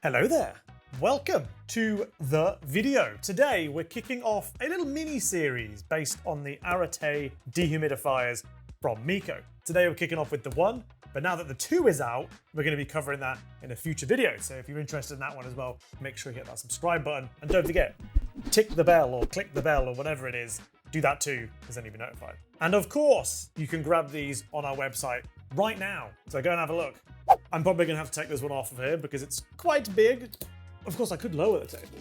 Hello there, welcome to the video. Today we're kicking off a little mini series based on the Arete dehumidifiers from Meaco. Today we're kicking off with the 1, but now that the 2 is out, we're going to be covering that in a future video. So if you're interested in that one as well, make sure you hit that subscribe button and don't forget, tick the bell or click the bell or whatever it is. Do that too, because then you'll be notified. And of course, you can grab these on our website right now. So go and have a look. I'm probably going to have to take this one off of here because it's quite big. Of course, I could lower the table.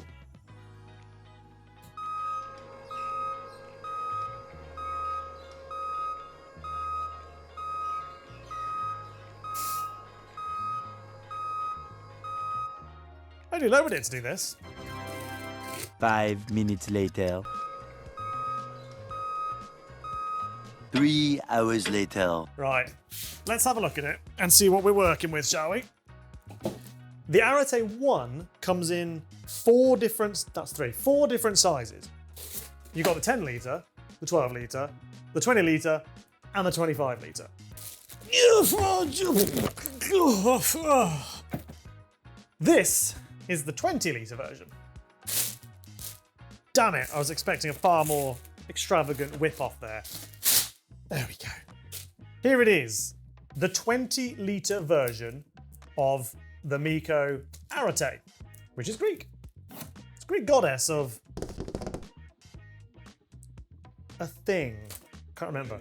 I only lowered it to do this. 5 minutes later. 3 hours later. Right, let's have a look at it and see what we're working with, shall we? The Arete One comes in 4 different sizes. You've got the 10 litre, the 12 litre, the 20 litre, and the 25 litre. This is the 20 litre version. Damn it, I was expecting a far more extravagant whip off there. There we go. Here it is, the 20 litre version of the Meaco Arete, which is Greek. It's a Greek goddess of a thing. Can't remember.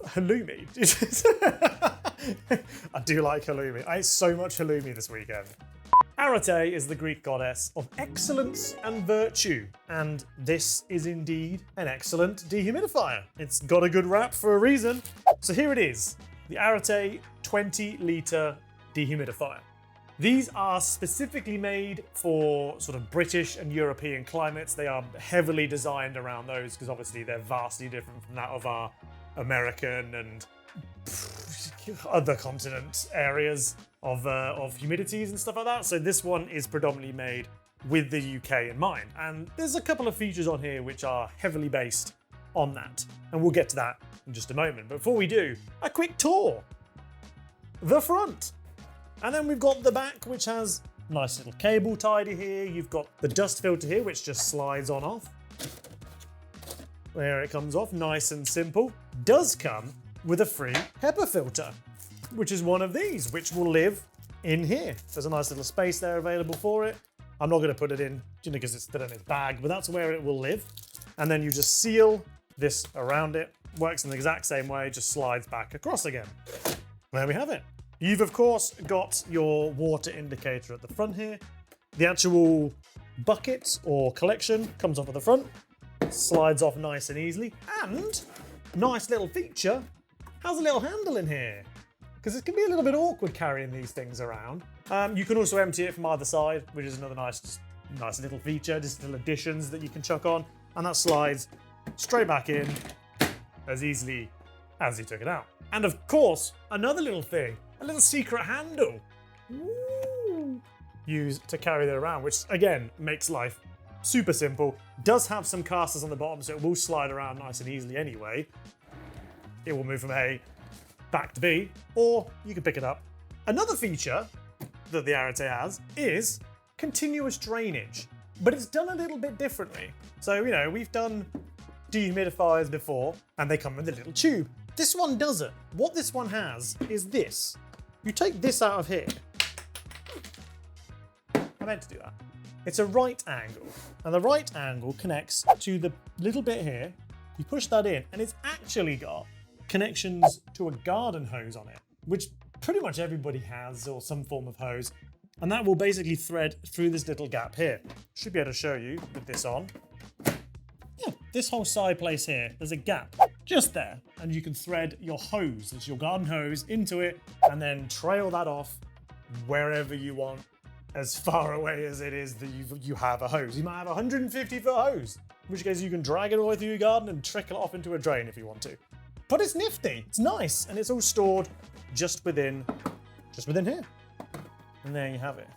Halloumi. I do like halloumi. I ate so much halloumi this weekend. Arete is the Greek goddess of excellence and virtue, and this is indeed an excellent dehumidifier. It's got a good rap for a reason. So here it is, the Arete 20 litre dehumidifier. These are specifically made for sort of British and European climates. They are heavily designed around those because obviously they're vastly different from that of our American and other continent areas of humidities and stuff like that. So this one is predominantly made with the UK in mind. And there's a couple of features on here which are heavily based on that. And we'll get to that in just a moment. But before we do, a quick tour. The front. And then we've got the back, which has a nice little cable tidy here. You've got the dust filter here, which just slides on off. There it comes off, nice and simple. Does come with a free HEPA filter, which is one of these, which will live in here. There's a nice little space there available for it. I'm not going to put it in, because it's still in its bag, but that's where it will live. And then you just seal this around it. Works in the exact same way, just slides back across again. There we have it. You've of course got your water indicator at the front here. The actual bucket or collection comes off at the front, slides off nice and easily, and nice little feature, has a little handle in here, because it can be a little bit awkward carrying these things around. You can also empty it from either side, which is another nice little feature, just little additions that you can chuck on, and that slides straight back in as easily as you took it out. And of course, another little thing, a little secret handle. Woo! Used to carry that around, which again makes life super simple. Does have some casters on the bottom, so it will slide around nice and easily anyway. It will move from A back to B, or you can pick it up. Another feature that the Arete has is continuous drainage, but it's done a little bit differently. So, we've done dehumidifiers before, and they come with a little tube. This one doesn't. What this one has is this. You take this out of here. I meant to do that. It's a right angle, and the right angle connects to the little bit here. You push that in, and it's actually got connections to a garden hose on it, which pretty much everybody has, or some form of hose, and that will basically thread through this little gap here. Should be able to show you with this on. Yeah, this whole side place here, there's a gap just there, and you can thread your hose, it's your garden hose, into it, and then trail that off wherever you want, as far away as it is that you have a hose. You might have a 150-foot hose, in which case you can drag it all the way through your garden and trickle it off into a drain if you want to. But it's nifty, it's nice, and it's all stored just within here. And there you have it.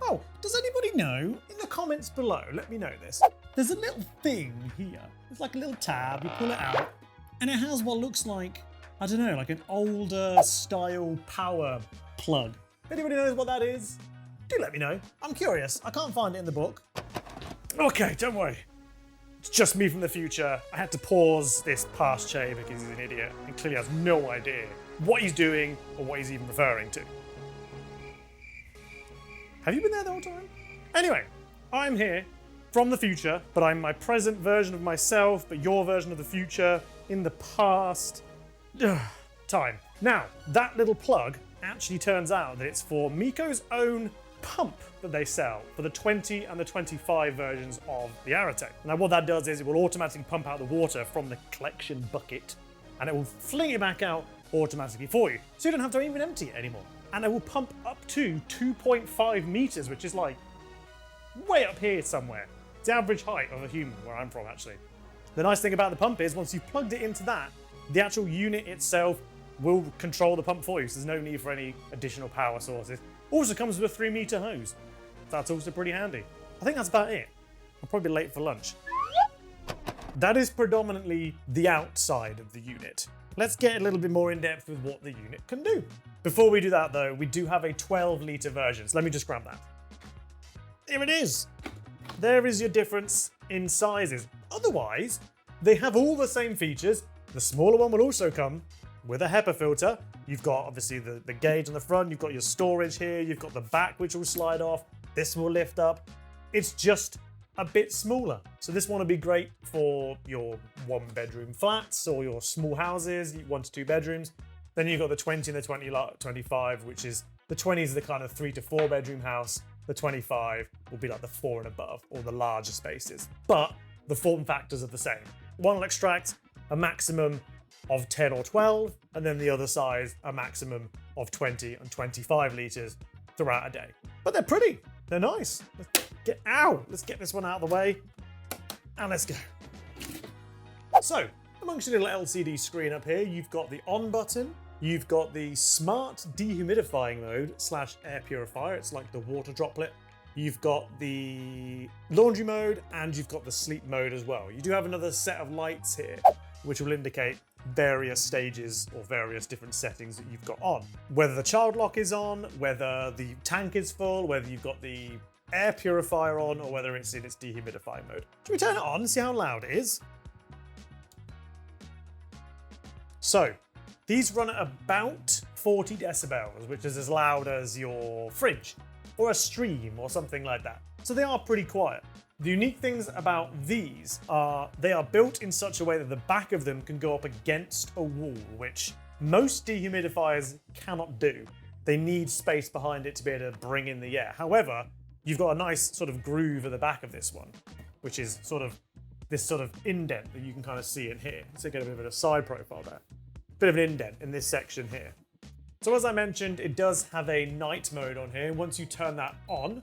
Oh, does anybody know? In the comments below, let me know this. There's a little thing here. It's like a little tab, you pull it out, and it has what looks like, I don't know, like an older style power plug. Anybody knows what that is? Do let me know. I'm curious. I can't find it in the book. Okay, don't worry. It's just me from the future. I had to pause this past Che because he's an idiot and clearly has no idea what he's doing or what he's even referring to. Have you been there the whole time? Anyway, I'm here from the future, but I'm my present version of myself, but your version of the future in the past time. Now, that little plug actually turns out that it's for Meaco's own pump that they sell for the 20 and the 25 versions of the Arete. Now what that does is it will automatically pump out the water from the collection bucket and it will fling it back out automatically for you. So you don't have to even empty it anymore. And it will pump up to 2.5 meters, which is like way up here somewhere. It's the average height of a human where I'm from actually. The nice thing about the pump is once you've plugged it into that, the actual unit itself will control the pump for you, so there's no need for any additional power sources. Also comes with a 3-meter hose. That's also pretty handy. I think that's about it. I'll probably be late for lunch. That is predominantly the outside of the unit. Let's get a little bit more in depth with what the unit can do. Before we do that though, we do have a 12-litre version, so let me just grab that. Here it is. There is your difference in sizes. Otherwise, they have all the same features. The smaller one will also come with a HEPA filter. You've got obviously the gauge on the front, you've got your storage here, you've got the back which will slide off, this will lift up. It's just a bit smaller. So this one would be great for your 1-bedroom flats or your small houses, 1 to 2 bedrooms. Then you've got the 20 and the 25, which is the 20 is the kind of 3 to 4 bedroom house. The 25 will be like the 4 and above, or the larger spaces. But the form factors are the same. One will extract a maximum of 10 or 12, and then the other size a maximum of 20 and 25 litres throughout a day. But they're pretty, they're nice. Let's get this one out of the way, and let's go. So, amongst your little LCD screen up here, you've got the on button, you've got the smart dehumidifying mode / air purifier, it's like the water droplet. You've got the laundry mode, and you've got the sleep mode as well. You do have another set of lights here, which will indicate various stages or various different settings that you've got on. Whether the child lock is on, whether the tank is full, whether you've got the air purifier on, or whether it's in its dehumidifying mode. Should we turn it on and see how loud it is? So, these run at about 40 decibels, which is as loud as your fridge, or a stream, or something like that. So they are pretty quiet. The unique things about these are they are built in such a way that the back of them can go up against a wall, which most dehumidifiers cannot do. They need space behind it to be able to bring in the air. However, you've got a nice sort of groove at the back of this one, which is sort of this sort of indent that you can kind of see in here. So get a bit of a side profile there. Bit of an indent in this section here. So as I mentioned, it does have a night mode on here. Once you turn that on,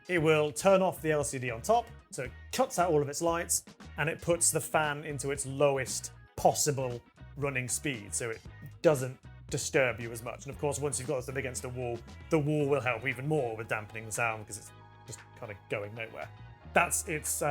it will turn off the LCD on top, so it cuts out all of its lights, and it puts the fan into its lowest possible running speed, so it doesn't disturb you as much. And of course, once you've got this against the wall will help even more with dampening the sound because it's just kind of going nowhere. That's its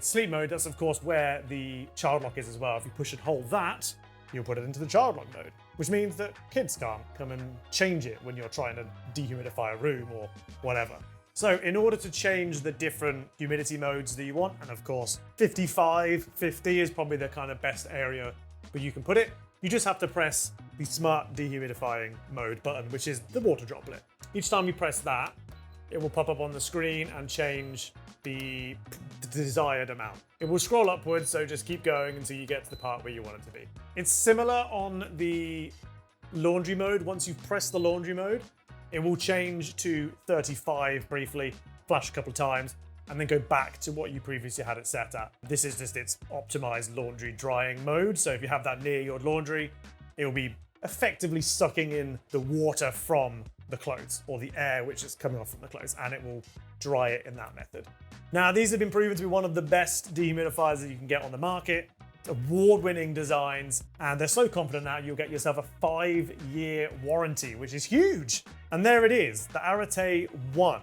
sleep mode. That's of course where the child lock is as well. If you push and hold that, you'll put it into the child lock mode, which means that kids can't come and change it when you're trying to dehumidify a room or whatever. So in order to change the different humidity modes that you want, and of course 55, 50 is probably the kind of best area where you can put it, you just have to press the smart dehumidifying mode button, which is the water droplet. Each time you press that, it will pop up on the screen and change the desired amount. It will scroll upwards, so just keep going until you get to the part where you want it to be. It's similar on the laundry mode. Once you press the laundry mode, it will change to 35 briefly, flash a couple of times, and then go back to what you previously had it set at. This is just its optimized laundry drying mode. So if you have that near your laundry, it will be effectively sucking in the water from the clothes, or the air which is coming off from the clothes, and it will dry it in that method. Now, these have been proven to be one of the best dehumidifiers that you can get on the market. Award-winning designs, and they're so confident now you'll get yourself a 5-year warranty, which is huge. And there it is, the Arete One,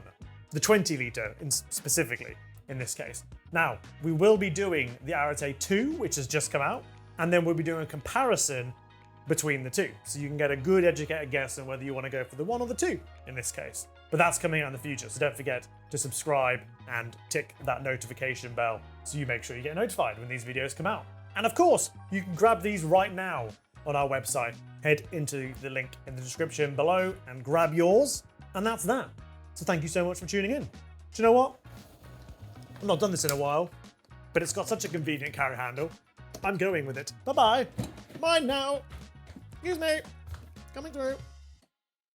the 20-litre specifically in this case. Now, we will be doing the Arete Two, which has just come out, and then we'll be doing a comparison between the two. So you can get a good educated guess on whether you want to go for the 1 or the 2 in this case. But that's coming out in the future, so don't forget to subscribe and tick that notification bell so you make sure you get notified when these videos come out. And of course, you can grab these right now on our website. Head into the link in the description below and grab yours. And that's that. So thank you so much for tuning in. Do you know what? I've not done this in a while, but it's got such a convenient carry handle. I'm going with it. Bye-bye. Bye now. Excuse me. Coming through.